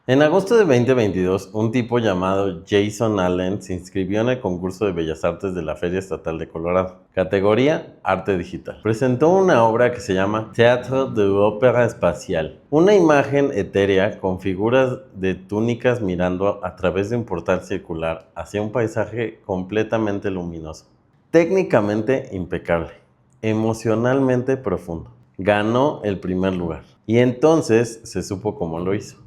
En agosto de 2022, un tipo llamado Jason Allen se inscribió en el concurso de Bellas Artes de la Feria Estatal de Colorado, categoría Arte Digital. Presentó una obra que se llama Teatro de Ópera Espacial, una imagen etérea con figuras de túnicas mirando a través de un portal circular hacia un paisaje completamente luminoso. Técnicamente impecable, emocionalmente profundo. Ganó el primer lugar y entonces se supo cómo lo hizo.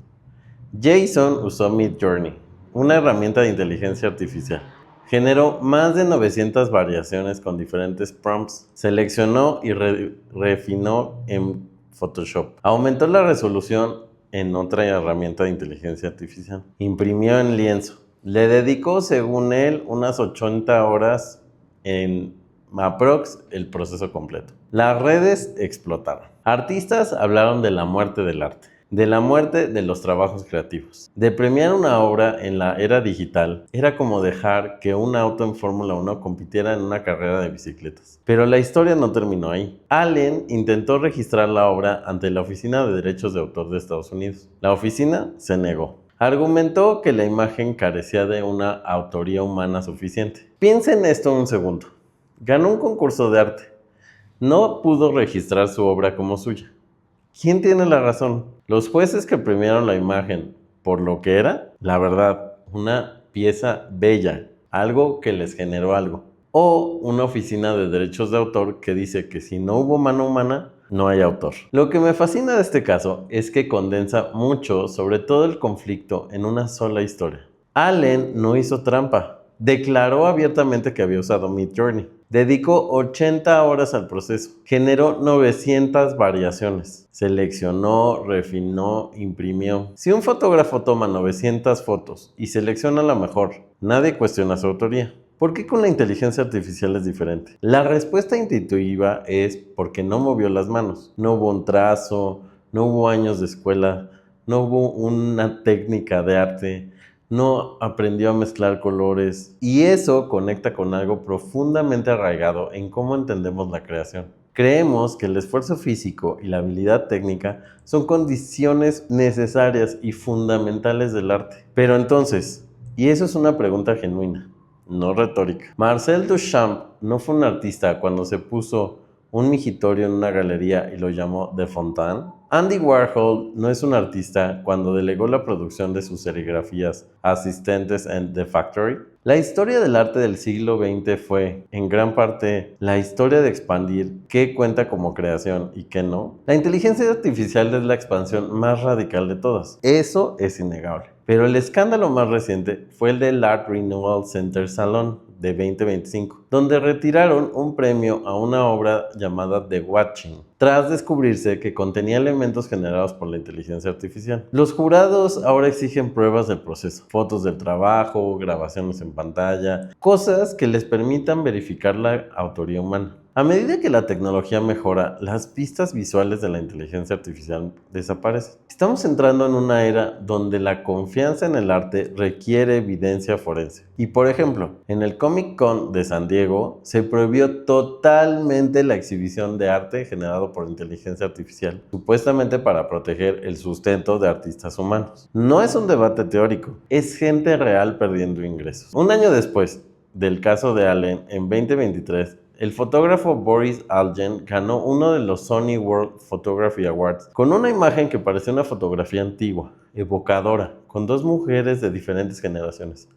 Jason usó Midjourney, una herramienta de inteligencia artificial. Generó más de 900 variaciones con diferentes prompts. Seleccionó y refinó en Photoshop. Aumentó la resolución en otra herramienta de inteligencia artificial. Imprimió en lienzo. Le dedicó, según él, unas 80 horas en aprox el proceso completo. Las redes explotaron. Artistas hablaron de la muerte del arte, de la muerte de los trabajos creativos. De premiar una obra en la era digital era como dejar que un auto en Fórmula 1 compitiera en una carrera de bicicletas. Pero la historia no terminó ahí. Allen intentó registrar la obra ante la Oficina de Derechos de Autor de Estados Unidos. La oficina se negó. Argumentó que la imagen carecía de una autoría humana suficiente. Piensen en esto un segundo. Ganó un concurso de arte. No pudo registrar su obra como suya. ¿Quién tiene la razón? ¿Los jueces que premiaron la imagen por lo que era? La verdad, una pieza bella, algo que les generó algo. O una oficina de derechos de autor que dice que si no hubo mano humana, no hay autor. Lo que me fascina de este caso es que condensa mucho sobre todo el conflicto en una sola historia. Allen no hizo trampa. Declaró abiertamente que había usado Midjourney. Dedicó 80 horas al proceso. Generó 900 variaciones. Seleccionó, refinó, imprimió. Si un fotógrafo toma 900 fotos y selecciona la mejor, nadie cuestiona su autoría. ¿Por qué con la inteligencia artificial es diferente? La respuesta intuitiva es porque no movió las manos. No hubo un trazo, no hubo años de escuela, no hubo una técnica de arte, no aprendió a mezclar colores y eso conecta con algo profundamente arraigado en cómo entendemos la creación. Creemos que el esfuerzo físico y la habilidad técnica son condiciones necesarias y fundamentales del arte. Pero entonces, y eso es una pregunta genuina, no retórica. Marcel Duchamp no fue un artista cuando se puso un migitorio en una galería y lo llamó De Fontaine. Andy Warhol no es un artista cuando delegó la producción de sus serigrafías a asistentes en The Factory. La historia del arte del siglo XX fue, en gran parte, la historia de expandir qué cuenta como creación y qué no. La inteligencia artificial es la expansión más radical de todas. Eso es innegable. Pero el escándalo más reciente fue el del Art Renewal Center Salon de 2025, donde retiraron un premio a una obra llamada The Watching, tras descubrirse que contenía elementos generados por la inteligencia artificial. Los jurados ahora exigen pruebas del proceso, fotos del trabajo, grabaciones en pantalla, cosas que les permitan verificar la autoría humana. A medida que la tecnología mejora, las pistas visuales de la inteligencia artificial desaparecen. Estamos entrando en una era donde la confianza en el arte requiere evidencia forense. Y por ejemplo, en el Comic Con de San Diego se prohibió totalmente la exhibición de arte generado por inteligencia artificial, supuestamente para proteger el sustento de artistas humanos. No es un debate teórico, es gente real perdiendo ingresos. Un año después del caso de Allen, en 2023, el fotógrafo Boris Algen ganó uno de los Sony World Photography Awards con una imagen que parecía una fotografía antigua, evocadora, con dos mujeres de diferentes generaciones.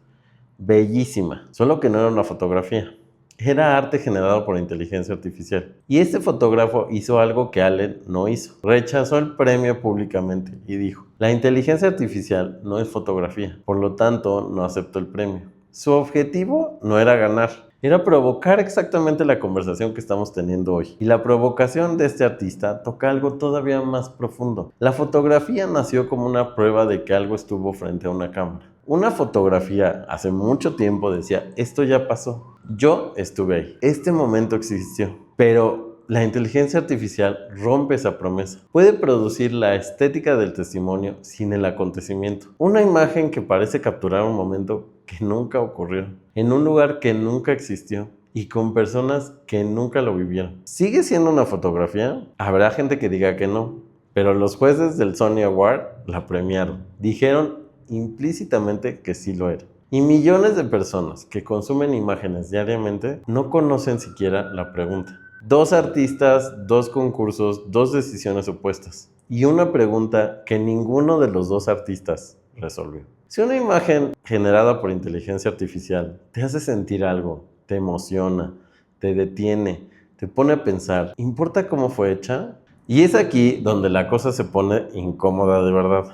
Bellísima, solo que no era una fotografía. Era arte generado por inteligencia artificial. Y este fotógrafo hizo algo que Allen no hizo. Rechazó el premio públicamente y dijo: la inteligencia artificial no es fotografía, por lo tanto no aceptó el premio. Su objetivo no era ganar, era provocar exactamente la conversación que estamos teniendo hoy. Y la provocación de este artista toca algo todavía más profundo. La fotografía nació como una prueba de que algo estuvo frente a una cámara. Una fotografía hace mucho tiempo decía: esto ya pasó, yo estuve ahí, este momento existió. Pero la inteligencia artificial rompe esa promesa. Puede producir la estética del testimonio sin el acontecimiento. Una imagen que parece capturar un momento que nunca ocurrió, en un lugar que nunca existió y con personas que nunca lo vivieron. ¿Sigue siendo una fotografía? Habrá gente que diga que no, pero los jueces del Sony Award la premiaron. Dijeron implícitamente que sí lo era. Y millones de personas que consumen imágenes diariamente no conocen siquiera la pregunta. 2 artistas, 2 concursos, 2 decisiones opuestas. Y una pregunta que ninguno de los 2 artistas resolvió. Si una imagen generada por inteligencia artificial te hace sentir algo, te emociona, te detiene, te pone a pensar, ¿importa cómo fue hecha? Y es aquí donde la cosa se pone incómoda de verdad.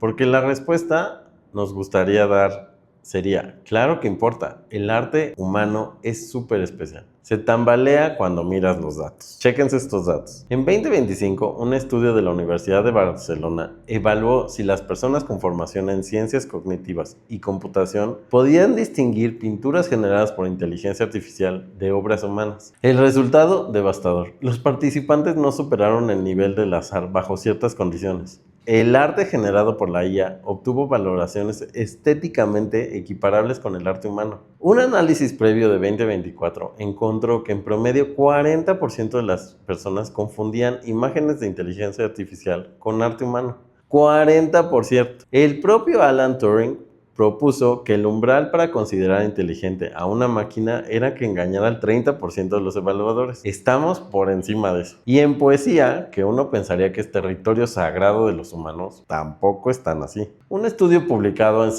Porque la respuesta nos gustaría dar sería, claro que importa, el arte humano es súper especial. Se tambalea cuando miras los datos. Chéquense estos datos. En 2025, un estudio de la Universidad de Barcelona evaluó si las personas con formación en ciencias cognitivas y computación podían distinguir pinturas generadas por inteligencia artificial de obras humanas. El resultado, devastador. Los participantes no superaron el nivel del azar bajo ciertas condiciones. El arte generado por la IA obtuvo valoraciones estéticamente equiparables con el arte humano. Un análisis previo de 2024 encontró que en promedio 40% de las personas confundían imágenes de inteligencia artificial con arte humano. 40%. El propio Alan Turing propuso que el umbral para considerar inteligente a una máquina era que engañara al 30% de los evaluadores. Estamos por encima de eso. Y en poesía, que uno pensaría que es territorio sagrado de los humanos, tampoco están así. Un estudio publicado en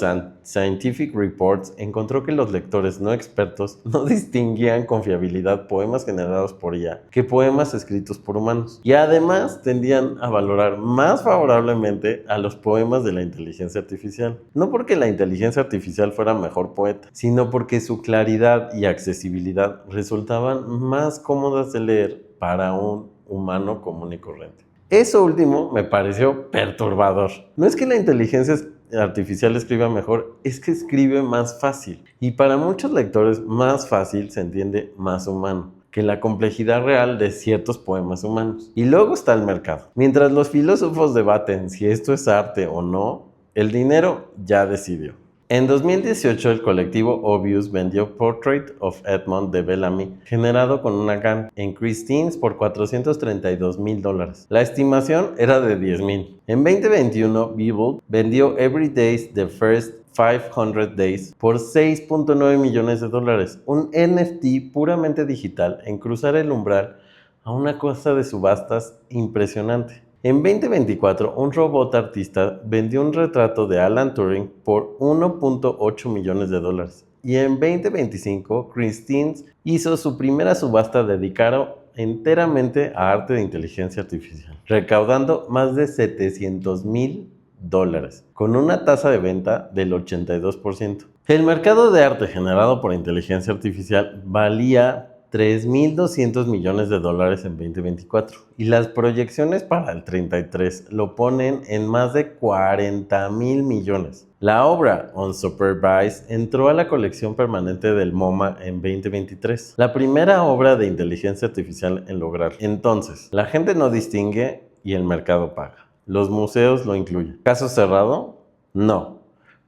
Scientific Reports encontró que los lectores no expertos no distinguían con fiabilidad poemas generados por IA que poemas escritos por humanos. Y además tendían a valorar más favorablemente a los poemas de la inteligencia artificial. No porque la inteligencia artificial fuera mejor poeta, sino porque su claridad y accesibilidad resultaban más cómodas de leer para un humano común y corriente. Eso último me pareció perturbador. No es que la inteligencia artificial escriba mejor, es que escribe más fácil. Y para muchos lectores más fácil se entiende más humano que la complejidad real de ciertos poemas humanos. Y luego está el mercado. Mientras los filósofos debaten si esto es arte o no, el dinero ya decidió. En 2018, el colectivo Obvious vendió Portrait of Edmond de Bellamy, generado con una GAN, en Christie's por $432,000. La estimación era de $10,000. En 2021, Beeple vendió Every Day's The First 500 Days por $6.9 millones. Un NFT puramente digital en cruzar el umbral a una cosa de subastas impresionante. En 2024, un robot artista vendió un retrato de Alan Turing por $1.8 millones. Y en 2025, Christie's hizo su primera subasta dedicada enteramente a arte de inteligencia artificial, recaudando más de $700,000, con una tasa de venta del 82%. El mercado de arte generado por inteligencia artificial valía $3,200 millones en 2024 y las proyecciones para el 33 lo ponen en más de $40,000 millones. La obra Unsupervised entró a la colección permanente del MoMA en 2023, la primera obra de inteligencia artificial en lograrlo. Entonces, la gente no distingue y el mercado paga. Los museos lo incluyen. ¿Caso cerrado? No.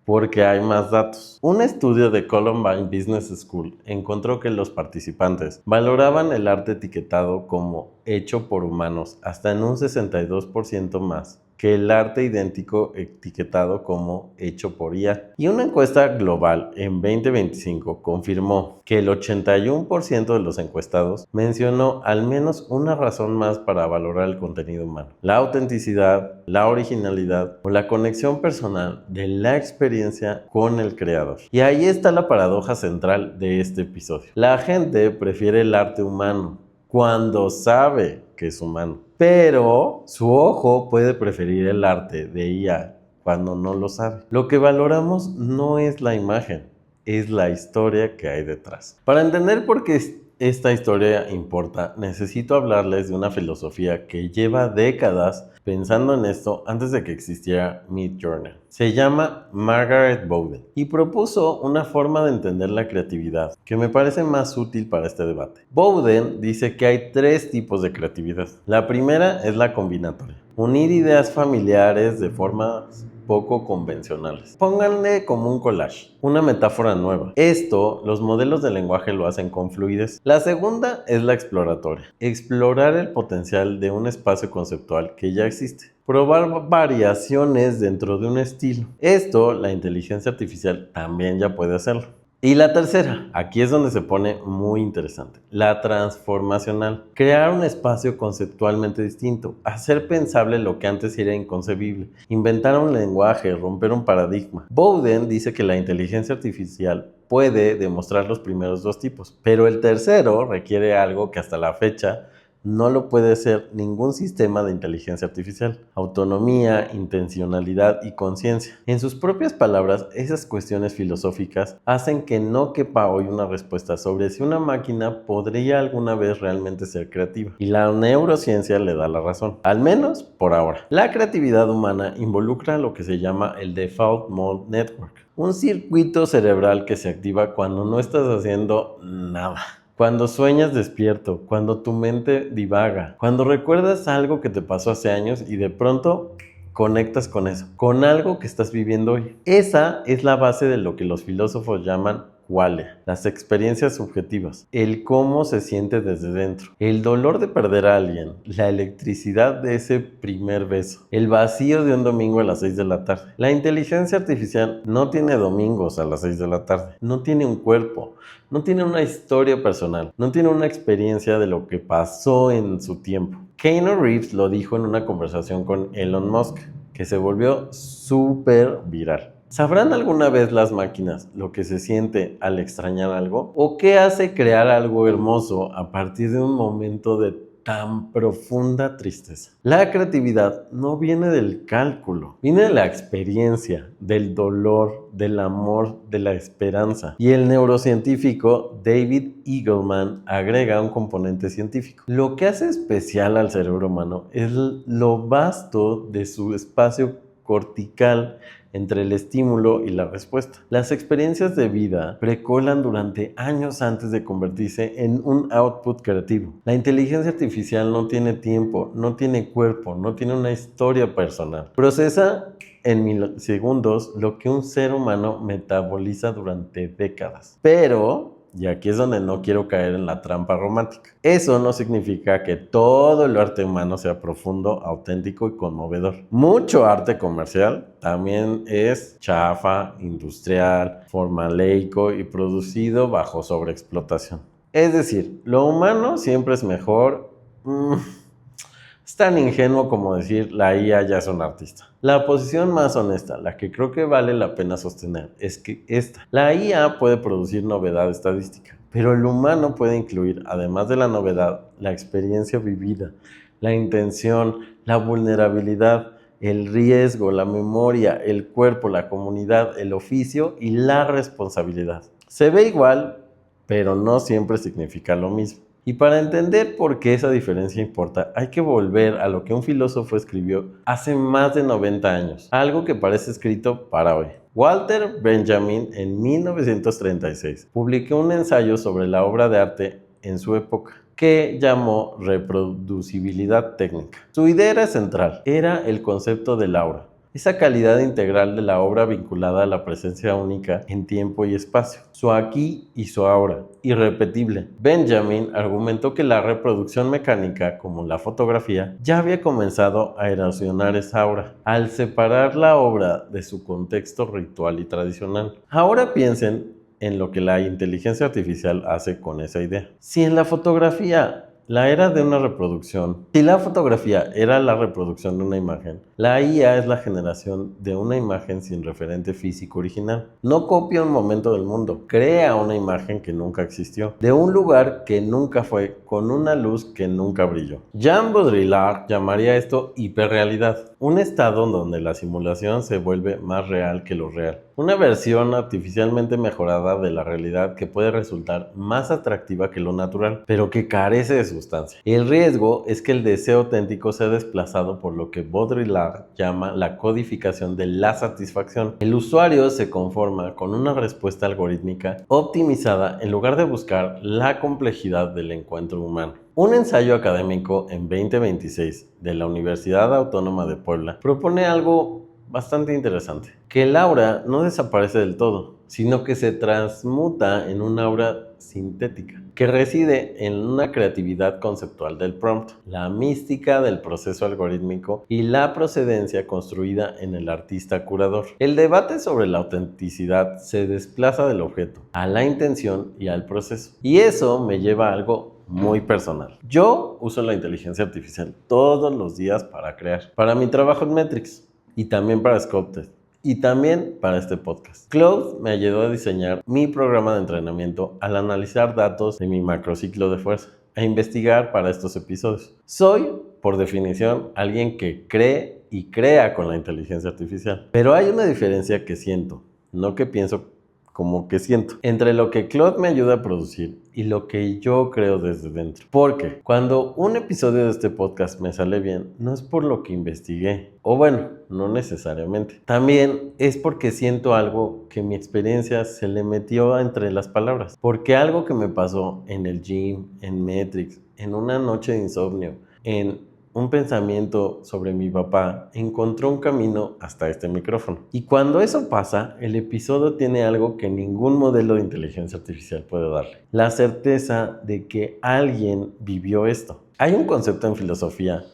Porque hay más datos. Un estudio de Columbine Business School encontró que los participantes valoraban el arte etiquetado como hecho por humanos hasta en un 62% más que el arte idéntico etiquetado como hecho por IA. Y una encuesta global en 2025 confirmó que el 81% de los encuestados mencionó al menos una razón más para valorar el contenido humano: la autenticidad, la originalidad o la conexión personal de la experiencia con el creador. Y ahí está la paradoja central de este episodio. La gente prefiere el arte humano cuando sabe que es humano, pero su ojo puede preferir el arte de IA cuando no lo sabe. Lo que valoramos no es la imagen, es la historia que hay detrás. Para entender por qué esta historia importa, necesito hablarles de una filosofía que lleva décadas pensando en esto antes de que existiera Midjourney. Se llama Margaret Bowden y propuso una forma de entender la creatividad que me parece más útil para este debate. Bowden dice que hay 3 tipos de creatividad. La primera es la combinatoria: unir ideas familiares de formas poco convencionales. Pónganle como un collage, una metáfora nueva. Esto, los modelos de lenguaje lo hacen con fluidez. La segunda es la exploratoria: explorar el potencial de un espacio conceptual que ya existe. probar variaciones dentro de un estilo. Esto la inteligencia artificial también ya puede hacerlo. Y la tercera, aquí es donde se pone muy interesante, la transformacional. Crear un espacio conceptualmente distinto, hacer pensable lo que antes era inconcebible, inventar un lenguaje, romper un paradigma. Bowden dice que la inteligencia artificial puede demostrar los primeros dos tipos, pero el tercero requiere algo que hasta la fecha no lo puede hacer ningún sistema de inteligencia artificial: autonomía, intencionalidad y conciencia. En sus propias palabras, esas cuestiones filosóficas hacen que no quepa hoy una respuesta sobre si una máquina podría alguna vez realmente ser creativa. Y la neurociencia le da la razón, al menos por ahora. La creatividad humana involucra lo que se llama el Default Mode Network, un circuito cerebral que se activa cuando no estás haciendo nada. Cuando sueñas despierto, cuando tu mente divaga, cuando recuerdas algo que te pasó hace años y de pronto conectas con eso, con algo que estás viviendo hoy. Esa es la base de lo que los filósofos llaman qualia, las experiencias subjetivas, el cómo se siente desde dentro, el dolor de perder a alguien, la electricidad de ese primer beso, el vacío de un domingo a las 6 de la tarde. La inteligencia artificial no tiene domingos a las 6 de la tarde, no tiene un cuerpo, no tiene una historia personal, no tiene una experiencia de lo que pasó en su tiempo. Keanu Reeves lo dijo en una conversación con Elon Musk, que se volvió súper viral. ¿Sabrán alguna vez las máquinas lo que se siente al extrañar algo? ¿O qué hace crear algo hermoso a partir de un momento de tan profunda tristeza? La creatividad no viene del cálculo, viene de la experiencia, del dolor, del amor, de la esperanza. Y el neurocientífico David Eagleman agrega un componente científico. Lo que hace especial al cerebro humano es lo vasto de su espacio cortical entre el estímulo y la respuesta. Las experiencias de vida precolan durante años antes de convertirse en un output creativo. La inteligencia artificial no tiene tiempo, no tiene cuerpo, no tiene una historia personal. Procesa en milisegundos lo que un ser humano metaboliza durante décadas. Pero, y aquí es donde no quiero caer en la trampa romántica, eso no significa que todo el arte humano sea profundo, auténtico y conmovedor. Mucho arte comercial también es chafa, industrial, formaleico y producido bajo sobreexplotación. Es decir, lo humano siempre es mejor. Es tan ingenuo como decir la IA ya es un artista. La posición más honesta, la que creo que vale la pena sostener, es que la IA puede producir novedad estadística, pero el humano puede incluir, además de la novedad, la experiencia vivida, la intención, la vulnerabilidad, el riesgo, la memoria, el cuerpo, la comunidad, el oficio y la responsabilidad. Se ve igual, pero no siempre significa lo mismo. Y para entender por qué esa diferencia importa, hay que volver a lo que un filósofo escribió hace más de 90 años, algo que parece escrito para hoy. Walter Benjamin, en 1936, publicó un ensayo sobre la obra de arte en su época, que llamó reproducibilidad técnica. Su idea era central, era el concepto del aura. Esa calidad integral de la obra vinculada a la presencia única en tiempo y espacio, su aquí y su ahora, irrepetible. Benjamin argumentó que la reproducción mecánica, como la fotografía, ya había comenzado a erosionar esa aura, al separar la obra de su contexto ritual y tradicional. Ahora piensen en lo que la inteligencia artificial hace con esa idea. Si en la fotografía si la fotografía era la reproducción de una imagen, la IA es la generación de una imagen sin referente físico original. No copia un momento del mundo, crea una imagen que nunca existió, de un lugar que nunca fue, con una luz que nunca brilló. Jean Baudrillard llamaría esto hiperrealidad, un estado donde la simulación se vuelve más real que lo real. Una versión artificialmente mejorada de la realidad que puede resultar más atractiva que lo natural, pero que carece de sustancia. El riesgo es que el deseo auténtico sea desplazado por lo que Baudrillard llama la codificación de la satisfacción. El usuario se conforma con una respuesta algorítmica optimizada en lugar de buscar la complejidad del encuentro humano. Un ensayo académico en 2026 de la Universidad Autónoma de Puebla propone algo bastante interesante, que el aura no desaparece del todo, sino que se transmuta en una aura sintética, que reside en una creatividad conceptual del prompt, la mística del proceso algorítmico y la procedencia construida en el artista curador. El debate sobre la autenticidad se desplaza del objeto a la intención y al proceso. Y eso me lleva a algo muy personal. Yo uso la inteligencia artificial todos los días para crear, para mi trabajo en Metrics y también para Sculpted. Y también para este podcast. Claude me ayudó a diseñar mi programa de entrenamiento al analizar datos de mi macrociclo de fuerza e investigar para estos episodios. Soy, por definición, alguien que cree y crea con la inteligencia artificial. Pero hay una diferencia que siento, no que pienso, como que siento, entre lo que Claude me ayuda a producir y lo que yo creo desde dentro. Porque cuando un episodio de este podcast me sale bien, no es por lo que investigué, o bueno, no necesariamente. También es porque siento algo que mi experiencia se le metió entre las palabras. Porque algo que me pasó en el gym, en Metrics, en una noche de insomnio, en un pensamiento sobre mi papá, encontró un camino hasta este micrófono. Y cuando eso pasa, el episodio tiene algo que ningún modelo de inteligencia artificial puede darle: la certeza de que alguien vivió esto. Hay un concepto en filosofía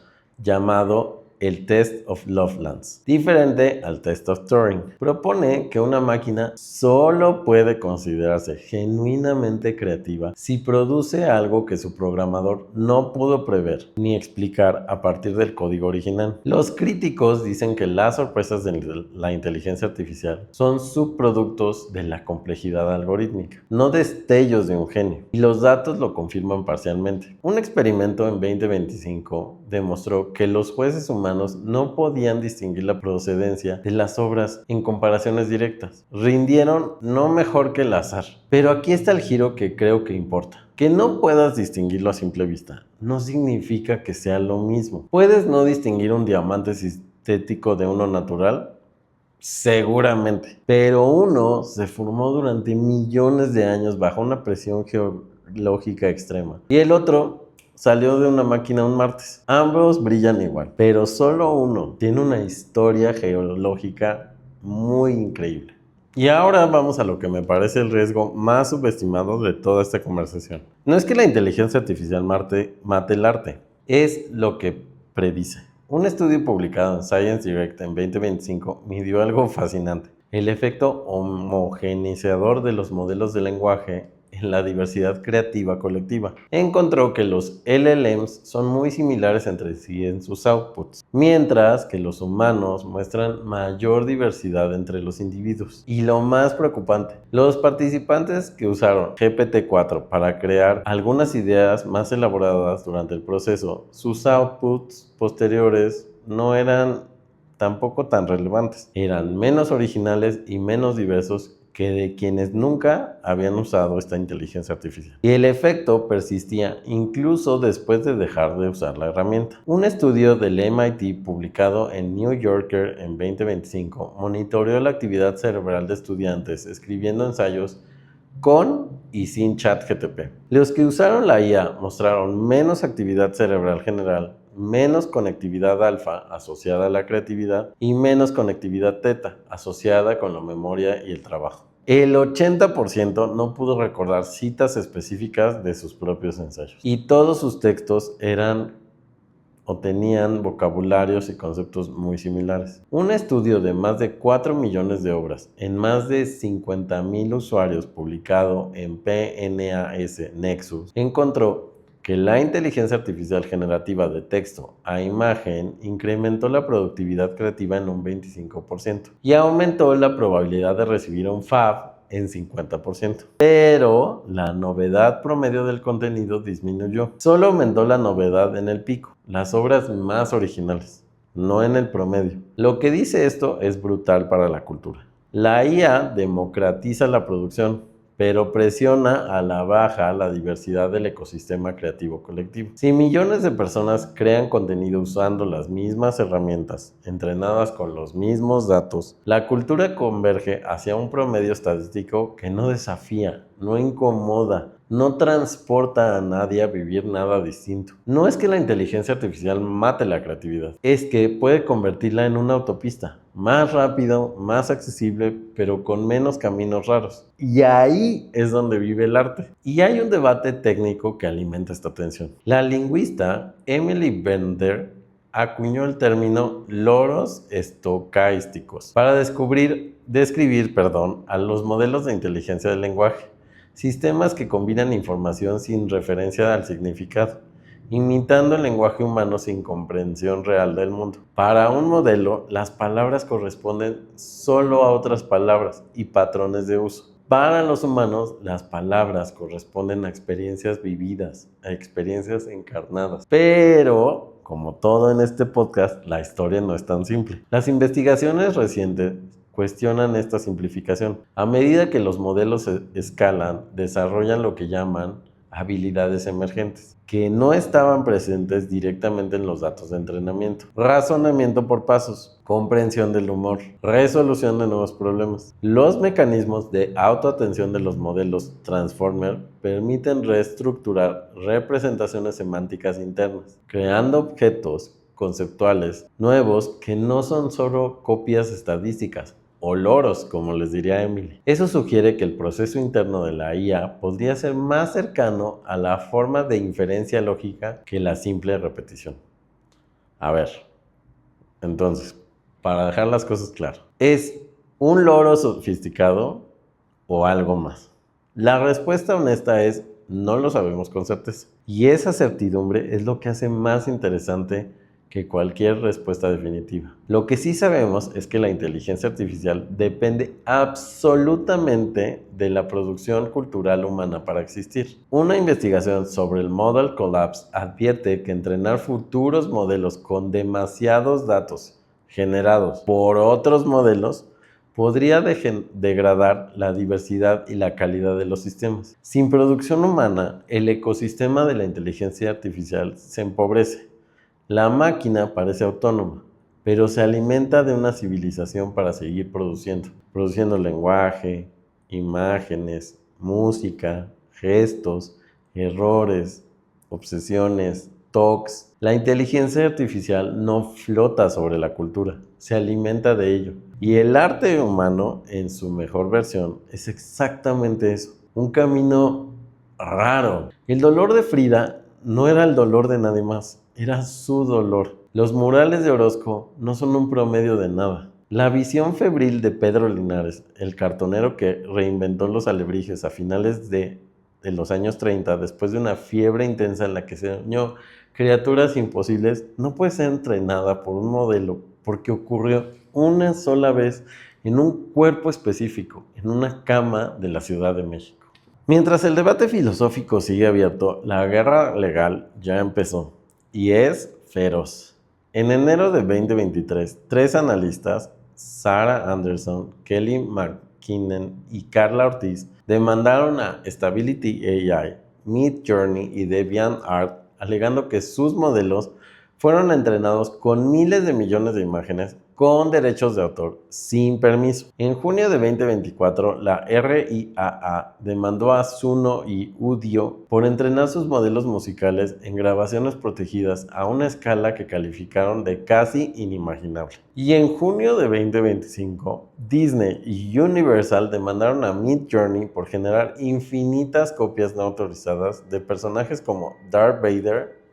llamado el Test of Lovelace, diferente al Test of Turing. Propone que una máquina solo puede considerarse genuinamente creativa si produce algo que su programador no pudo prever ni explicar a partir del código original. Los críticos dicen que las sorpresas de la inteligencia artificial son subproductos de la complejidad algorítmica, no destellos de un genio, y los datos lo confirman parcialmente. Un experimento en 2025 demostró que los jueces humanos no podían distinguir la procedencia de las obras en comparaciones directas. Rindieron no mejor que el azar. Pero aquí está el giro que creo que importa. Que no puedas distinguirlo a simple vista no significa que sea lo mismo. ¿Puedes no distinguir un diamante sintético de uno natural? Seguramente. Pero uno se formó durante millones de años bajo una presión geológica extrema. Y el otro salió de una máquina un martes. Ambos brillan igual, pero solo uno tiene una historia geológica muy increíble. Y ahora vamos a lo que me parece el riesgo más subestimado de toda esta conversación. No es que la inteligencia artificial mate el arte, es lo que predice. Un estudio publicado en Science Direct en 2025 midió algo fascinante: el efecto homogeneizador de los modelos de lenguaje en la diversidad creativa colectiva. Encontró que los LLMs son muy similares entre sí en sus outputs, mientras que los humanos muestran mayor diversidad entre los individuos. Y lo más preocupante, los participantes que usaron GPT-4 para crear algunas ideas más elaboradas durante el proceso, sus outputs posteriores no eran tampoco tan relevantes. Eran menos originales y menos diversos que de quienes nunca habían usado esta inteligencia artificial. Y el efecto persistía incluso después de dejar de usar la herramienta. Un estudio del MIT publicado en New Yorker en 2025 monitoreó la actividad cerebral de estudiantes escribiendo ensayos con y sin ChatGPT. Los que usaron la IA mostraron menos actividad cerebral general, menos conectividad alfa asociada a la creatividad y menos conectividad teta asociada con la memoria y el trabajo. El 80% no pudo recordar citas específicas de sus propios ensayos y todos sus textos eran o tenían vocabularios y conceptos muy similares. Un estudio de más de 4 millones de obras en más de 50,000 usuarios publicado en PNAS Nexus encontró que la inteligencia artificial generativa de texto a imagen incrementó la productividad creativa en un 25% y aumentó la probabilidad de recibir un FAB en 50%. Pero la novedad promedio del contenido disminuyó. Solo aumentó la novedad en el pico, las obras más originales, no en el promedio. Lo que dice esto es brutal para la cultura. La IA democratiza la producción, pero presiona a la baja la diversidad del ecosistema creativo colectivo. Si millones de personas crean contenido usando las mismas herramientas, entrenadas con los mismos datos, la cultura converge hacia un promedio estadístico que no desafía, no incomoda, no transporta a nadie a vivir nada distinto. No es que la inteligencia artificial mate la creatividad, es que puede convertirla en una autopista, más rápido, más accesible, pero con menos caminos raros. Y ahí es donde vive el arte. Y hay un debate técnico que alimenta esta tensión. La lingüista Emily Bender acuñó el término loros estocásticos para describir a los modelos de inteligencia del lenguaje, sistemas que combinan información sin referencia al significado, imitando el lenguaje humano sin comprensión real del mundo. Para un modelo, las palabras corresponden solo a otras palabras y patrones de uso. Para los humanos, las palabras corresponden a experiencias vividas, a experiencias encarnadas. Pero, como todo en este podcast, la historia no es tan simple. Las investigaciones recientes cuestionan esta simplificación. A medida que los modelos escalan, desarrollan lo que llaman habilidades emergentes, que no estaban presentes directamente en los datos de entrenamiento. Razonamiento por pasos, comprensión del humor, resolución de nuevos problemas. Los mecanismos de autoatención de los modelos Transformer permiten reestructurar representaciones semánticas internas, creando objetos conceptuales nuevos que no son solo copias estadísticas, o loros, como les diría Emily. Eso sugiere que el proceso interno de la IA podría ser más cercano a la forma de inferencia lógica que la simple repetición. A ver, entonces, para dejar las cosas claras, ¿es un loro sofisticado o algo más? La respuesta honesta es: no lo sabemos con certeza. Y esa certidumbre es lo que hace más interesante que cualquier respuesta definitiva. Lo que sí sabemos es que la inteligencia artificial depende absolutamente de la producción cultural humana para existir. Una investigación sobre el Model Collapse advierte que entrenar futuros modelos con demasiados datos generados por otros modelos podría degradar la diversidad y la calidad de los sistemas. Sin producción humana, el ecosistema de la inteligencia artificial se empobrece. La máquina parece autónoma, pero se alimenta de una civilización para seguir produciendo lenguaje, imágenes, música, gestos, errores, obsesiones, TOCs. La inteligencia artificial no flota sobre la cultura, se alimenta de ello. Y el arte humano, en su mejor versión, es exactamente eso, un camino raro. El dolor de Frida no era el dolor de nadie más, era su dolor. Los murales de Orozco no son un promedio de nada. La visión febril de Pedro Linares, el cartonero que reinventó los alebrijes a finales de los años 30, después de una fiebre intensa en la que se soñó criaturas imposibles, no puede ser entrenada por un modelo porque ocurrió una sola vez en un cuerpo específico, en una cama de la Ciudad de México. Mientras el debate filosófico sigue abierto, la guerra legal ya empezó y es feroz. En enero de 2023, 3 analistas, Sarah Anderson, Kelly McKinnon y Carla Ortiz, demandaron a Stability AI, Midjourney y DeviantArt, alegando que sus modelos fueron entrenados con miles de millones de imágenes con derechos de autor sin permiso. En junio de 2024, la RIAA demandó a Suno y Udio por entrenar sus modelos musicales en grabaciones protegidas a una escala que calificaron de casi inimaginable. Y en junio de 2025, Disney y Universal demandaron a Midjourney por generar infinitas copias no autorizadas de personajes como Darth Vader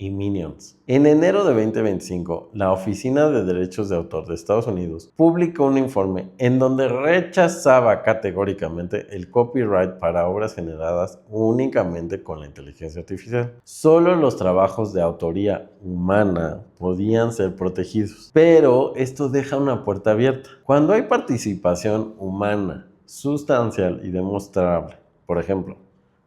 y Minions. En enero de 2025, la Oficina de Derechos de Autor de Estados Unidos publicó un informe en donde rechazaba categóricamente el copyright para obras generadas únicamente con la inteligencia artificial. Solo los trabajos de autoría humana podían ser protegidos, pero esto deja una puerta abierta. Cuando hay participación humana sustancial y demostrable, por ejemplo,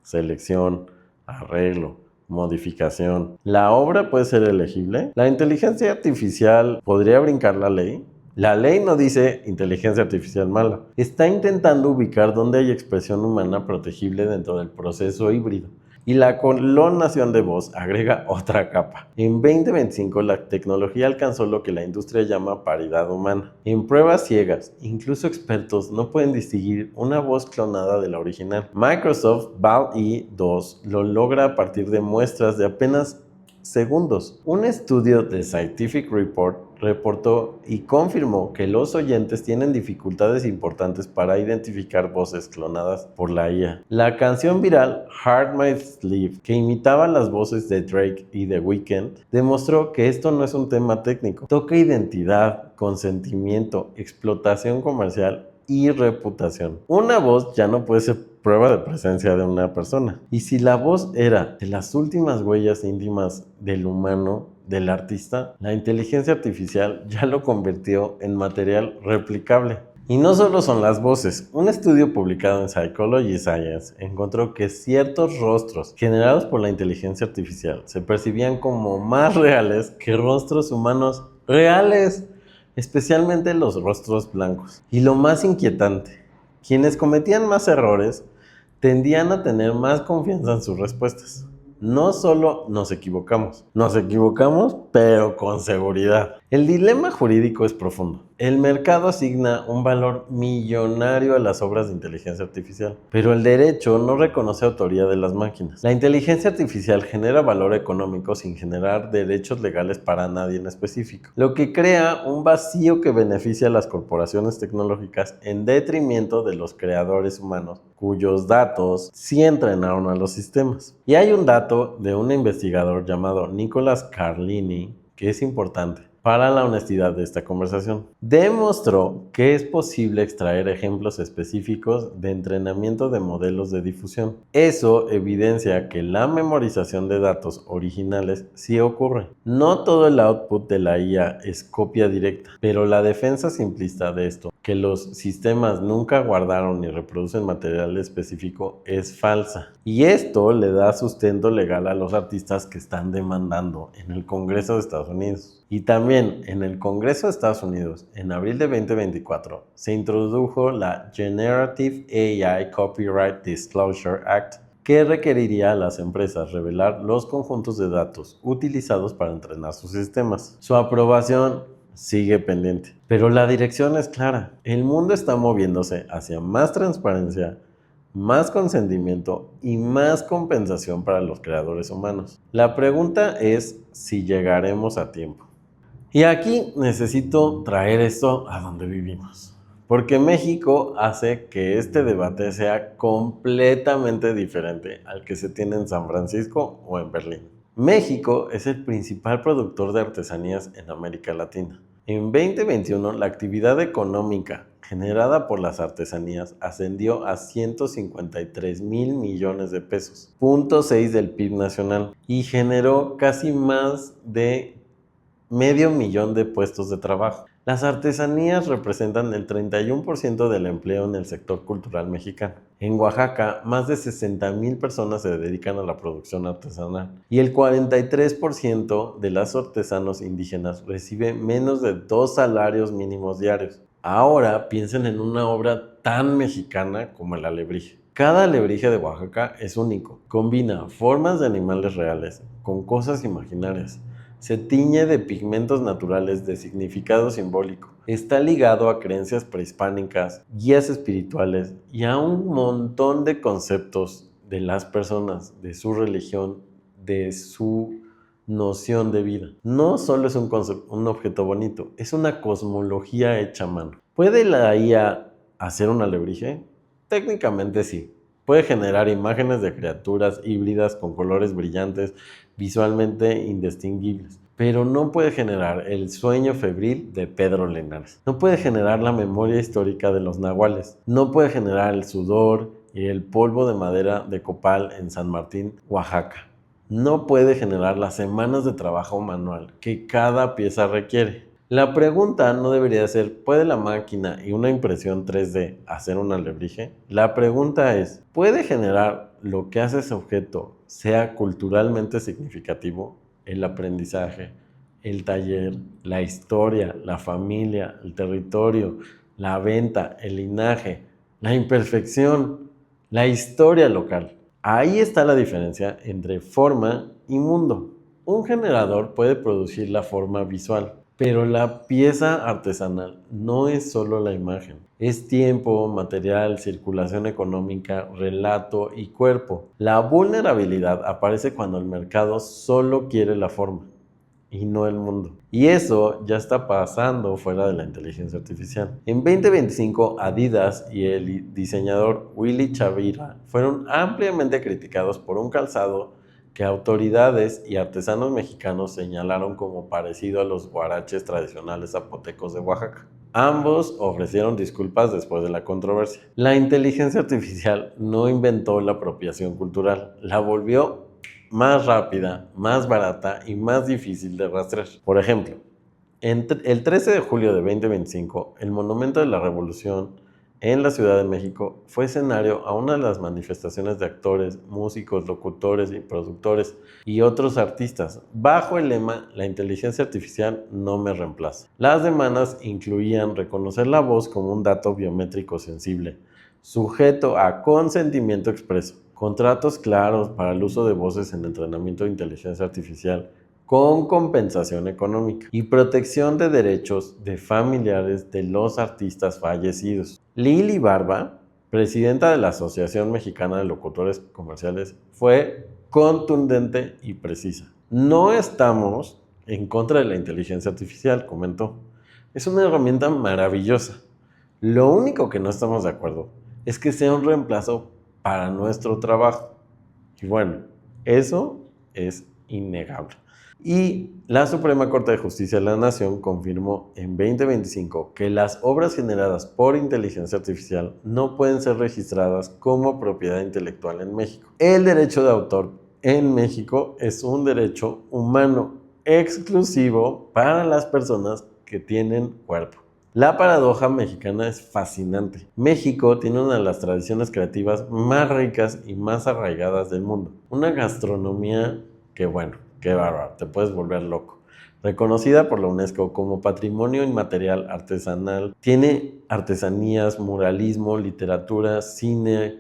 selección, arreglo, modificación, ¿la obra puede ser elegible? ¿La inteligencia artificial podría brincar la ley? La ley no dice inteligencia artificial mala. Está intentando ubicar dónde hay expresión humana protegible dentro del proceso híbrido. Y la clonación de voz agrega otra capa. En 2025 la tecnología alcanzó lo que la industria llama paridad humana. En pruebas ciegas, incluso expertos no pueden distinguir una voz clonada de la original. Microsoft DALL-E 2 lo logra a partir de muestras de apenas segundos. Un estudio de Scientific Report reportó y confirmó que los oyentes tienen dificultades importantes para identificar voces clonadas por la IA. La canción viral Hard My Sleeve, que imitaba las voces de Drake y The Weeknd, demostró que esto no es un tema técnico. Toca identidad, consentimiento, explotación comercial y reputación. Una voz ya no puede ser prueba de presencia de una persona. Y si la voz era de las últimas huellas íntimas del humano, del artista, la inteligencia artificial ya lo convirtió en material replicable. Y no solo son las voces. Un estudio publicado en Psychology Science encontró que ciertos rostros generados por la inteligencia artificial se percibían como más reales que rostros humanos reales, especialmente los rostros blancos. Y lo más inquietante, quienes cometían más errores tendían a tener más confianza en sus respuestas. No solo nos equivocamos, pero con seguridad. El dilema jurídico es profundo. El mercado asigna un valor millonario a las obras de inteligencia artificial, pero el derecho no reconoce autoría de las máquinas. La inteligencia artificial genera valor económico sin generar derechos legales para nadie en específico, lo que crea un vacío que beneficia a las corporaciones tecnológicas en detrimento de los creadores humanos, cuyos datos sí entrenaron a los sistemas. Y hay un dato de un investigador llamado Nicholas Carlini que es importante para la honestidad de esta conversación. Demostró que es posible extraer ejemplos específicos de entrenamiento de modelos de difusión. Eso evidencia que la memorización de datos originales sí ocurre. No todo el output de la IA es copia directa, pero la defensa simplista de esto, que los sistemas nunca guardaron ni reproducen material específico, es falsa. Y esto le da sustento legal a los artistas que están demandando en el Congreso de Estados Unidos. Y también en el Congreso de Estados Unidos, en abril de 2024, se introdujo la Generative AI Copyright Disclosure Act, que requeriría a las empresas revelar los conjuntos de datos utilizados para entrenar sus sistemas. Su aprobación sigue pendiente, pero la dirección es clara. El mundo está moviéndose hacia más transparencia, más consentimiento y más compensación para los creadores humanos. La pregunta es si llegaremos a tiempo. Y aquí necesito traer esto a donde vivimos, porque México hace que este debate sea completamente diferente al que se tiene en San Francisco o en Berlín. México es el principal productor de artesanías en América Latina. En 2021, la actividad económica generada por las artesanías ascendió a 153 mil millones de pesos, 0.6 del PIB nacional, y generó casi más de 500,000 de puestos de trabajo. Las artesanías representan el 31% del empleo en el sector cultural mexicano. En Oaxaca, más de 60,000 personas se dedican a la producción artesanal y el 43% de los artesanos indígenas recibe menos de 2 salarios mínimos diarios. Ahora piensen en una obra tan mexicana como el alebrije. Cada alebrije de Oaxaca es único. Combina formas de animales reales con cosas imaginarias. Se tiñe de pigmentos naturales de significado simbólico. Está ligado a creencias prehispánicas, guías espirituales y a un montón de conceptos de las personas, de su religión, de su noción de vida. No solo es un objeto bonito, es una cosmología hecha a mano. ¿Puede la IA hacer un alebrije? Técnicamente sí. Puede generar imágenes de criaturas híbridas con colores brillantes, visualmente indistinguibles, pero no puede generar el sueño febril de Pedro Linares. No puede generar la memoria histórica de los nahuales. No puede generar el sudor y el polvo de madera de copal en San Martín, Oaxaca. No puede generar las semanas de trabajo manual que cada pieza requiere. La pregunta no debería ser, ¿puede la máquina y una impresión 3D hacer un alebrije? La pregunta es, ¿puede generar lo que hace ese objeto sea culturalmente significativo? El aprendizaje, el taller, la historia, la familia, el territorio, la venta, el linaje, la imperfección, la historia local. Ahí está la diferencia entre forma y mundo. Un generador puede producir la forma visual, pero la pieza artesanal no es solo la imagen. Es tiempo, material, circulación económica, relato y cuerpo. La vulnerabilidad aparece cuando el mercado solo quiere la forma y no el mundo. Y eso ya está pasando fuera de la inteligencia artificial. En 2025, Adidas y el diseñador Willy Chavira fueron ampliamente criticados por un calzado que autoridades y artesanos mexicanos señalaron como parecido a los huaraches tradicionales zapotecos de Oaxaca. Ambos ofrecieron disculpas después de la controversia. La inteligencia artificial no inventó la apropiación cultural, la volvió más rápida, más barata y más difícil de rastrear. Por ejemplo, el 13 de julio de 2025, el Monumento de la Revolución en la Ciudad de México fue escenario a una de las manifestaciones de actores, músicos, locutores y productores y otros artistas, bajo el lema "La inteligencia artificial no me reemplaza". Las demandas incluían reconocer la voz como un dato biométrico sensible, sujeto a consentimiento expreso, contratos claros para el uso de voces en entrenamiento de inteligencia artificial con compensación económica y protección de derechos de familiares de los artistas fallecidos. Lili Barba, presidenta de la Asociación Mexicana de Locutores Comerciales, fue contundente y precisa. No estamos en contra de la inteligencia artificial, comentó. Es una herramienta maravillosa. Lo único que no estamos de acuerdo es que sea un reemplazo para nuestro trabajo. Y bueno, eso es innegable. Y la Suprema Corte de Justicia de la Nación confirmó en 2025 que las obras generadas por inteligencia artificial no pueden ser registradas como propiedad intelectual en México. El derecho de autor en México es un derecho humano exclusivo para las personas que tienen cuerpo. La paradoja mexicana es fascinante. México tiene una de las tradiciones creativas más ricas y más arraigadas del mundo. Una gastronomía que, bueno, qué bárbaro, te puedes volver loco. Reconocida por la UNESCO como Patrimonio Inmaterial Artesanal, tiene artesanías, muralismo, literatura, cine.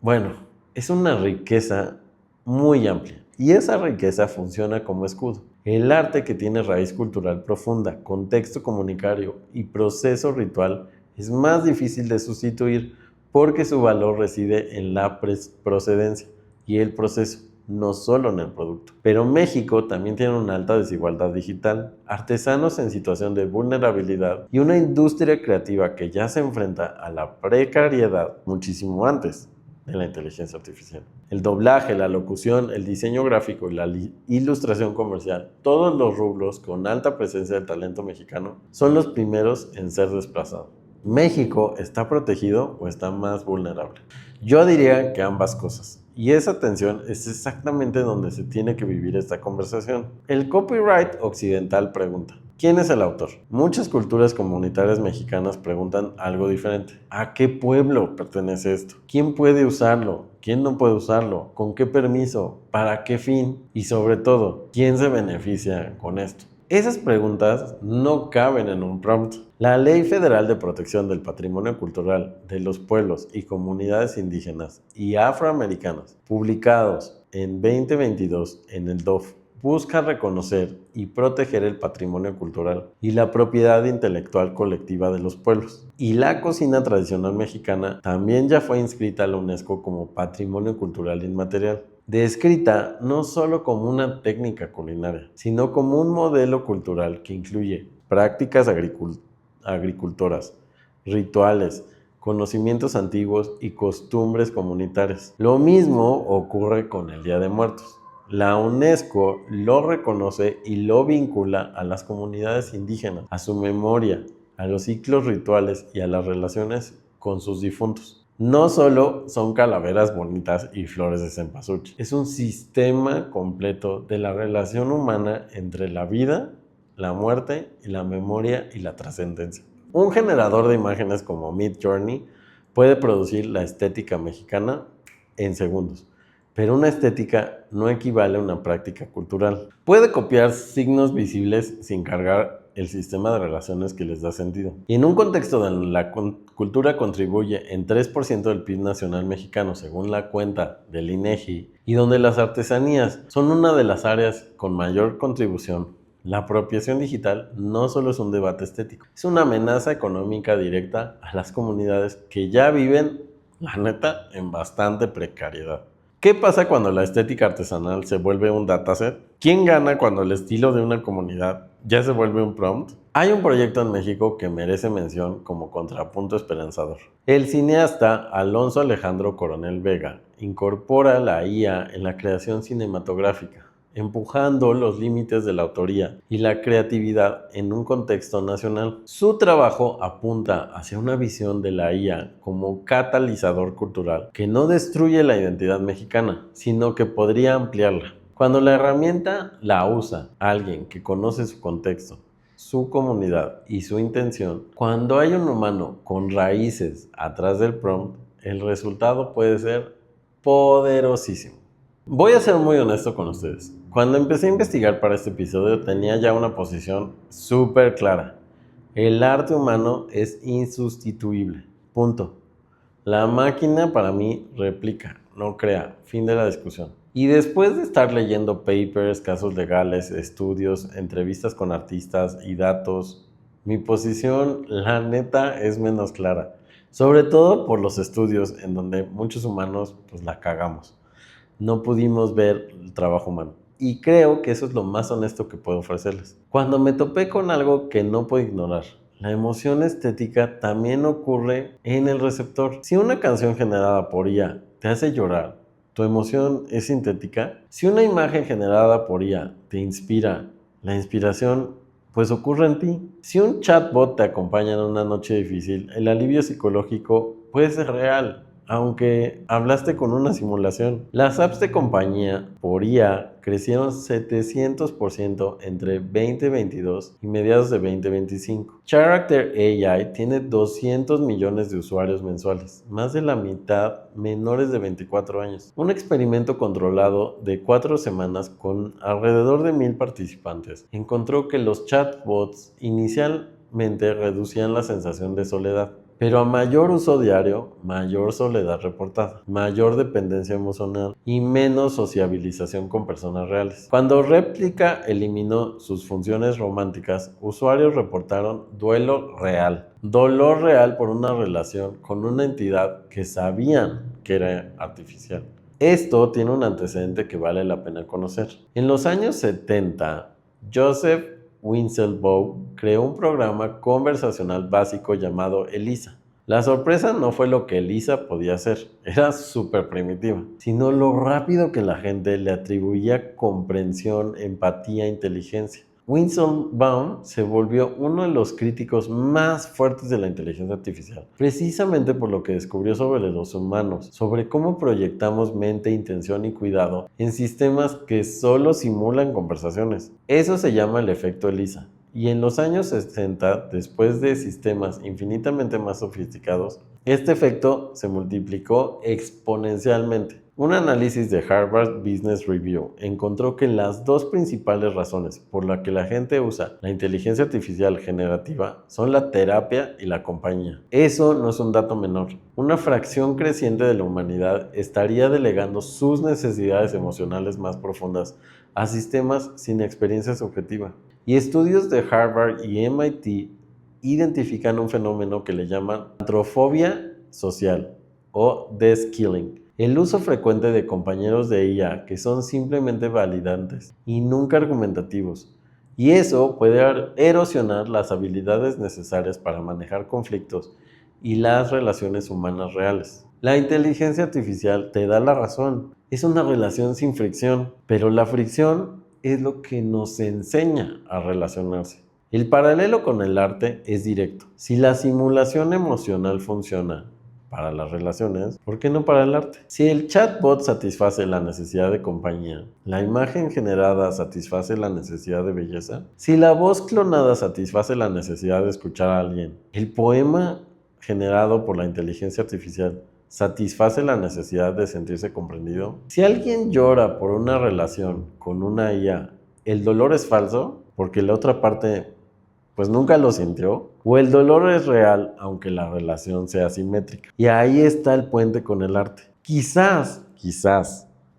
Bueno, es una riqueza muy amplia y esa riqueza funciona como escudo. El arte, que tiene raíz cultural profunda, contexto comunitario y proceso ritual, es más difícil de sustituir porque su valor reside en la procedencia y el proceso, no solo en el producto. Pero México también tiene una alta desigualdad digital, artesanos en situación de vulnerabilidad y una industria creativa que ya se enfrenta a la precariedad muchísimo antes de la inteligencia artificial. El doblaje, la locución, el diseño gráfico y la ilustración comercial, todos los rubros con alta presencia del talento mexicano, son los primeros en ser desplazados. ¿México está protegido o está más vulnerable? Yo diría que ambas cosas. Y esa tensión es exactamente donde se tiene que vivir esta conversación. El copyright occidental pregunta: ¿quién es el autor? Muchas culturas comunitarias mexicanas preguntan algo diferente. ¿A qué pueblo pertenece esto? ¿Quién puede usarlo? ¿Quién no puede usarlo? ¿Con qué permiso? ¿Para qué fin? Y sobre todo, ¿quién se beneficia con esto? Esas preguntas no caben en un prompt. La Ley Federal de Protección del Patrimonio Cultural de los Pueblos y Comunidades Indígenas y Afroamericanas, publicados en 2022 en el DOF, busca reconocer y proteger el patrimonio cultural y la propiedad intelectual colectiva de los pueblos. Y la cocina tradicional mexicana también ya fue inscrita a la UNESCO como Patrimonio Cultural Inmaterial, descrita no solo como una técnica culinaria, sino como un modelo cultural que incluye prácticas agricultoras, rituales, conocimientos antiguos y costumbres comunitarias. Lo mismo ocurre con el Día de Muertos. La UNESCO lo reconoce y lo vincula a las comunidades indígenas, a su memoria, a los ciclos rituales y a las relaciones con sus difuntos. No solo son calaveras bonitas y flores de cempasúchil, es un sistema completo de la relación humana entre la vida, la muerte y la memoria y la trascendencia. Un generador de imágenes como Midjourney puede producir la estética mexicana en segundos, pero una estética no equivale a una práctica cultural. Puede copiar signos visibles sin cargar el sistema de relaciones que les da sentido. Y en un contexto donde la cultura contribuye en 3% del PIB nacional mexicano, según la cuenta del INEGI, y donde las artesanías son una de las áreas con mayor contribución, la apropiación digital no solo es un debate estético, es una amenaza económica directa a las comunidades que ya viven, la neta, en bastante precariedad. ¿Qué pasa cuando la estética artesanal se vuelve un dataset? ¿Quién gana cuando el estilo de una comunidad ya se vuelve un prompt? Hay un proyecto en México que merece mención como contrapunto esperanzador. El cineasta Alonso Alejandro Coronel Vega incorpora la IA en la creación cinematográfica, empujando los límites de la autoría y la creatividad en un contexto nacional. Su trabajo apunta hacia una visión de la IA como catalizador cultural que no destruye la identidad mexicana, sino que podría ampliarla. Cuando la herramienta la usa alguien que conoce su contexto, su comunidad y su intención, cuando hay un humano con raíces atrás del prompt, el resultado puede ser poderosísimo. Voy a ser muy honesto con ustedes. Cuando empecé a investigar para este episodio tenía ya una posición súper clara. El arte humano es insustituible. Punto. La máquina para mí replica, no crea. Fin de la discusión. Y después de estar leyendo papers, casos legales, estudios, entrevistas con artistas y datos, mi posición, la neta, es menos clara. Sobre todo por los estudios en donde muchos humanos pues la cagamos. No pudimos ver el trabajo humano. Y creo que eso es lo más honesto que puedo ofrecerles. Cuando me topé con algo que no puedo ignorar, la emoción estética también ocurre en el receptor. Si una canción generada por IA te hace llorar, tu emoción es sintética. Si una imagen generada por IA te inspira, la inspiración pues ocurre en ti. Si un chatbot te acompaña en una noche difícil, el alivio psicológico puede ser real, aunque hablaste con una simulación. Las apps de compañía por IA crecieron 700% entre 2022 y mediados de 2025. Character AI tiene 200 millones de usuarios mensuales, más de la mitad menores de 24 años. Un experimento controlado de 4 semanas con alrededor de 1000 participantes encontró que los chatbots inicialmente reducían la sensación de soledad. Pero a mayor uso diario, mayor soledad reportada, mayor dependencia emocional y menos sociabilización con personas reales. Cuando Réplica eliminó sus funciones románticas, usuarios reportaron duelo real, dolor real por una relación con una entidad que sabían que era artificial. Esto tiene un antecedente que vale la pena conocer. En los años 70, Joseph Winslow creó un programa conversacional básico llamado Elisa. La sorpresa no fue lo que Elisa podía hacer, era súper primitiva, sino lo rápido que la gente le atribuía comprensión, empatía e inteligencia. Winslow se volvió uno de los críticos más fuertes de la inteligencia artificial, precisamente por lo que descubrió sobre los humanos, sobre cómo proyectamos mente, intención y cuidado en sistemas que solo simulan conversaciones. Eso se llama el efecto Elisa. Y en los años 60, después de sistemas infinitamente más sofisticados, este efecto se multiplicó exponencialmente. Un análisis de Harvard Business Review encontró que las dos principales razones por las que la gente usa la inteligencia artificial generativa son la terapia y la compañía. Eso no es un dato menor. Una fracción creciente de la humanidad estaría delegando sus necesidades emocionales más profundas a sistemas sin experiencia subjetiva. Y estudios de Harvard y MIT identifican un fenómeno que le llaman antrofobia social o deskilling. El uso frecuente de compañeros de IA que son simplemente validantes y nunca argumentativos. Y eso puede erosionar las habilidades necesarias para manejar conflictos y las relaciones humanas reales. La inteligencia artificial te da la razón. Es una relación sin fricción, pero la fricción es lo que nos enseña a relacionarse. El paralelo con el arte es directo. Si la simulación emocional funciona para las relaciones, ¿por qué no para el arte? Si el chatbot satisface la necesidad de compañía, la imagen generada satisface la necesidad de belleza, si la voz clonada satisface la necesidad de escuchar a alguien, el poema generado por la inteligencia artificial satisface la necesidad de sentirse comprendido. Si alguien llora por una relación con una IA, ¿el dolor es falso? Porque la otra parte pues nunca lo sintió, o el dolor es real aunque la relación sea simétrica. Y ahí está el puente con el arte. Quizás,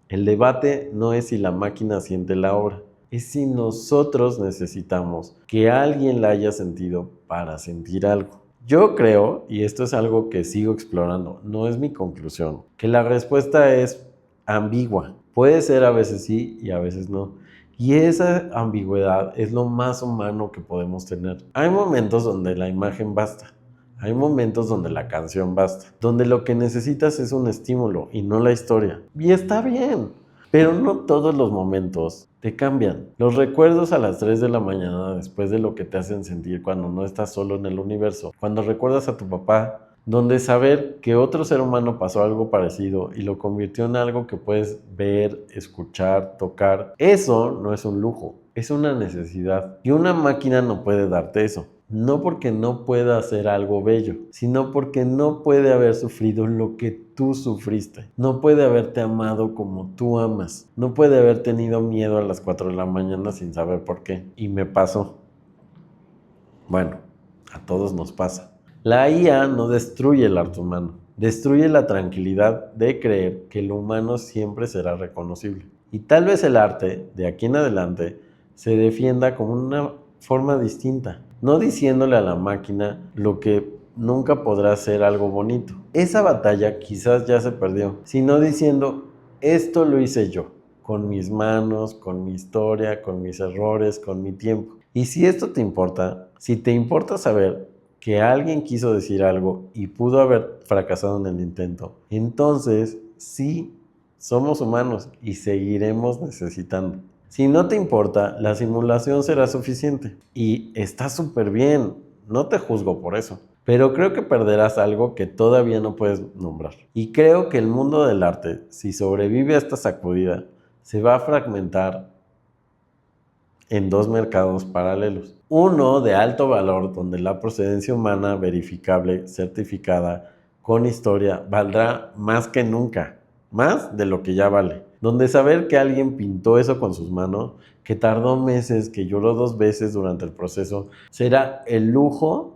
el debate no es si la máquina siente la obra, es si nosotros necesitamos que alguien la haya sentido para sentir algo. Yo creo, y esto es algo que sigo explorando, no es mi conclusión, que la respuesta es ambigua. Puede ser a veces sí y a veces no. Y esa ambigüedad es lo más humano que podemos tener. Hay momentos donde la imagen basta. Hay momentos donde la canción basta. Donde lo que necesitas es un estímulo y no la historia. Y está bien. Pero no todos los momentos te cambian. Los recuerdos a las 3 de la mañana después de lo que te hacen sentir cuando no estás solo en el universo. Cuando recuerdas a tu papá, donde saber que otro ser humano pasó algo parecido y lo convirtió en algo que puedes ver, escuchar, tocar, eso no es un lujo, es una necesidad. Y una máquina no puede darte eso. No porque no pueda hacer algo bello, sino porque no puede haber sufrido lo que tú sufriste. No puede haberte amado como tú amas. No puede haber tenido miedo a las 4 de la mañana sin saber por qué. Y me pasó. Bueno, a todos nos pasa. La IA no destruye el arte humano, destruye la tranquilidad de creer que lo humano siempre será reconocible. Y tal vez el arte, de aquí en adelante, se defienda como una forma distinta, no diciéndole a la máquina lo que nunca podrá ser algo bonito. Esa batalla quizás ya se perdió, sino diciendo, esto lo hice yo, con mis manos, con mi historia, con mis errores, con mi tiempo. Y si esto te importa, si te importa saber que alguien quiso decir algo y pudo haber fracasado en el intento, entonces sí, somos humanos y seguiremos necesitando. Si no te importa, la simulación será suficiente y está súper bien, no te juzgo por eso, pero creo que perderás algo que todavía no puedes nombrar. Y creo que el mundo del arte, si sobrevive a esta sacudida, se va a fragmentar en dos mercados paralelos. Uno de alto valor, donde la procedencia humana verificable, certificada, con historia, valdrá más que nunca, más de lo que ya vale. Donde saber que alguien pintó eso con sus manos, que tardó meses, que lloró 2 veces durante el proceso, será el lujo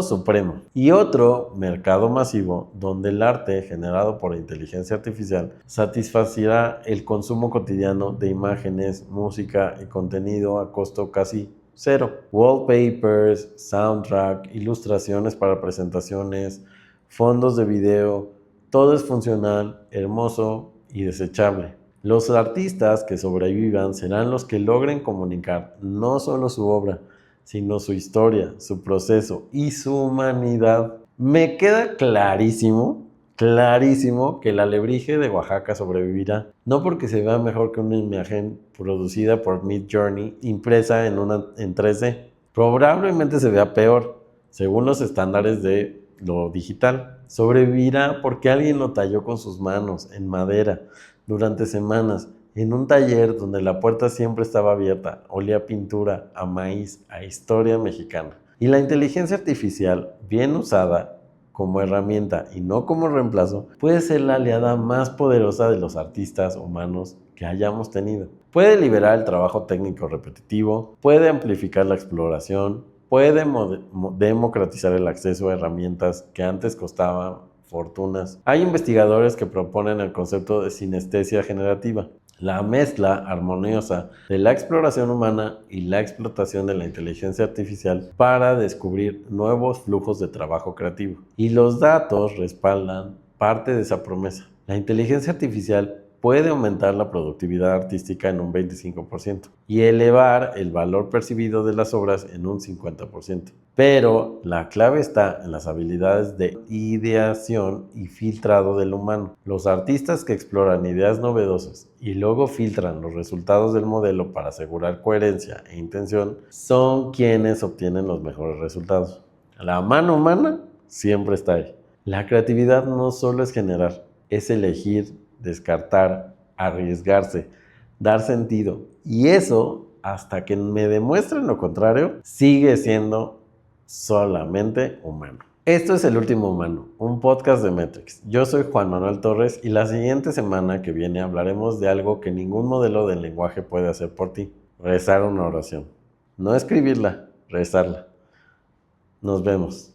supremo. Y otro mercado masivo donde el arte generado por inteligencia artificial satisfacirá el consumo cotidiano de imágenes, música y contenido a costo casi cero. Wallpapers, soundtrack, ilustraciones para presentaciones, fondos de video, todo es funcional, hermoso y desechable. Los artistas que sobrevivan serán los que logren comunicar no solo su obra, sino su historia, su proceso y su humanidad. Me queda clarísimo que el alebrije de Oaxaca sobrevivirá, no porque se vea mejor que una imagen producida por Midjourney impresa en 3D. Probablemente se vea peor, según los estándares de lo digital. Sobrevivirá porque alguien lo talló con sus manos, en madera, durante semanas, en un taller donde la puerta siempre estaba abierta, olía a pintura, a maíz, a historia mexicana. Y la inteligencia artificial, bien usada como herramienta y no como reemplazo, puede ser la aliada más poderosa de los artistas humanos que hayamos tenido. Puede liberar el trabajo técnico repetitivo, puede amplificar la exploración, puede democratizar el acceso a herramientas que antes costaban fortunas. Hay investigadores que proponen el concepto de sinestesia generativa, la mezcla armoniosa de la exploración humana y la explotación de la inteligencia artificial para descubrir nuevos flujos de trabajo creativo. Y los datos respaldan parte de esa promesa. La inteligencia artificial puede aumentar la productividad artística en un 25% y elevar el valor percibido de las obras en un 50%. Pero la clave está en las habilidades de ideación y filtrado del humano. Los artistas que exploran ideas novedosas y luego filtran los resultados del modelo para asegurar coherencia e intención son quienes obtienen los mejores resultados. La mano humana siempre está ahí. La creatividad no solo es generar, es elegir, descartar, arriesgarse, dar sentido. Y eso, hasta que me demuestren lo contrario, sigue siendo solamente humano. Esto es El Último Humano, un podcast de Metrix. Yo soy Juan Manuel Torres y la siguiente semana que viene hablaremos de algo que ningún modelo de lenguaje puede hacer por ti: rezar una oración. No escribirla, rezarla. Nos vemos.